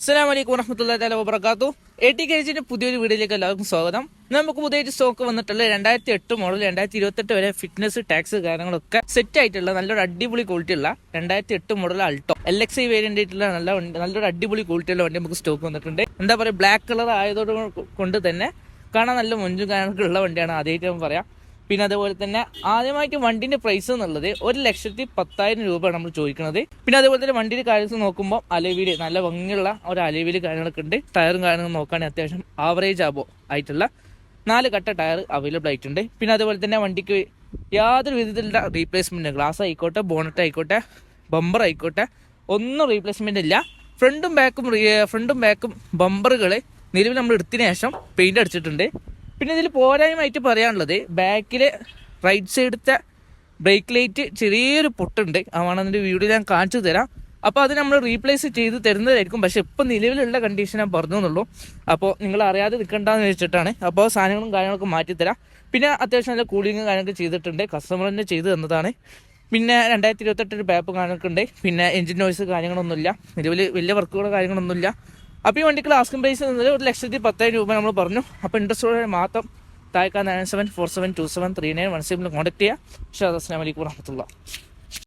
അസ്സലാമു അലൈക്കും വറഹ്മത്തുള്ളാഹി തആല വബറകാതുഹു. AT ഗാരേജിന്റെ പുതിയൊരു വീഡിയോയിലേക്ക് എല്ലാവർക്കും സ്വാഗതം. നമുക്ക് പുതിയൊരു സ്റ്റോക്ക് വന്നിട്ടുള്ള 2008 മോഡൽ 2028 വരെ ഫിറ്റ്നസ് ടാക്സ് കാര്യങ്ങളൊക്കെ സെറ്റ് ആയിട്ടുള്ള നല്ലൊരു അടിപൊളി ക്വാളിറ്റി ഉള്ള 2008 മോഡൽ അൾട്ടോ LXI വേരിയന്റ് ആയിട്ടുള്ള നല്ലൊരു അടിപൊളി ക്വാളിറ്റി ഉള്ള വണ്ടി നമുക്ക് സ്റ്റോക്ക് വന്നിട്ടുണ്ട്. എന്താ പറയുക, ബ്ലാക്ക് കളർ ആയതോട് കൊണ്ട് തന്നെ കാണാൻ നല്ല മൊഞ്ചും കാര്യങ്ങളൊക്കെ ഉള്ള വണ്ടിയാണ്, ആദ്യമായിട്ട് പറയാം. പിന്നെ അതുപോലെ തന്നെ ആദ്യമായിട്ട് വണ്ടിന്റെ പ്രൈസ് എന്നുള്ളത് 1,10,000 രൂപയാണ് നമ്മൾ ചോദിക്കുന്നത്. പിന്നെ അതുപോലെ തന്നെ വണ്ടിയുടെ കാര്യത്തിൽ നോക്കുമ്പോൾ അലവില് നല്ല ഭംഗിയുള്ള ഒരു അലവില് കാര്യങ്ങളൊക്കെ ഉണ്ട്. ടയറും കാര്യങ്ങളും നോക്കുകയാണെങ്കിൽ അത്യാവശ്യം ആവറേജ് ആയിട്ടുള്ള 4 കട്ട ടയർ അവൈലബിൾ ആയിട്ടുണ്ട്. പിന്നെ അതുപോലെ തന്നെ വണ്ടിക്ക് യാതൊരു വിധത്തിലുള്ള റീപ്ലേസ്മെന്റ്, ഗ്ലാസ് ആയിക്കോട്ടെ, ബോണറ്റ് ആയിക്കോട്ടെ, ബമ്പർ ആയിക്കോട്ടെ, ഒന്നും റീപ്ലേസ്മെന്റ് ഇല്ല. ഫ്രണ്ടും ബാക്കും ബമ്പറുകൾ നിലവിൽ നമ്മൾ എടുത്തതിന് ശേഷം പെയിന്റ് അടിച്ചിട്ടുണ്ട്. പിന്നെ ഇതിൽ പോരായ്മയായിട്ട് പറയാനുള്ളത്, ബാക്കിലെ റൈറ്റ് സൈഡത്തെ ബ്രേക്ക് ലൈറ്റ് ചെറിയൊരു പൊട്ടുണ്ട്. അതാണ് അതിൻ്റെ വീഡിയോ ഞാൻ കാണിച്ചു തരാം. അപ്പോൾ അത് നമ്മൾ റീപ്ലേസ് ചെയ്ത് തരുന്നതായിരിക്കും. പക്ഷെ ഇപ്പം നിലവിലുള്ള കണ്ടീഷൻ ഞാൻ പറഞ്ഞു എന്നുള്ളൂ. അപ്പോൾ നിങ്ങൾ അറിയാതെ നിൽക്കണ്ടെന്ന് വെച്ചിട്ടാണ്. അപ്പോൾ സാധനങ്ങളും കാര്യങ്ങളൊക്കെ മാറ്റിത്തരാം. പിന്നെ അത്യാവശ്യം നല്ല കൂളിങ്ങും കാര്യങ്ങളൊക്കെ ചെയ്തിട്ടുണ്ട്, കസ്റ്റമർ തന്നെ ചെയ്ത് തന്നതാണ്. പിന്നെ 2028 പാപ്പ് കാര്യങ്ങളൊക്കെ ഉണ്ട്. പിന്നെ എഞ്ചിൻ നോയ്സ് കാര്യങ്ങളൊന്നുമില്ല, നിലവിൽ വലിയ വർക്കുകളോ കാര്യങ്ങളൊന്നുമില്ല. അപ്പോൾ ഈ വണ്ടിക്കുള്ള ആസ്കിംഗ് പ്രൈസ് എന്നത് 1,10,000 രൂപ നമ്മൾ പറഞ്ഞു. അപ്പോൾ ഇൻട്രസ്റ്റ് മാത്രം താഴെ 9747273917 കോൺടാക്ട് ചെയ്യുക. അസ്സലാമു അലൈക്കും വറഹ്മത്തുള്ളാഹി.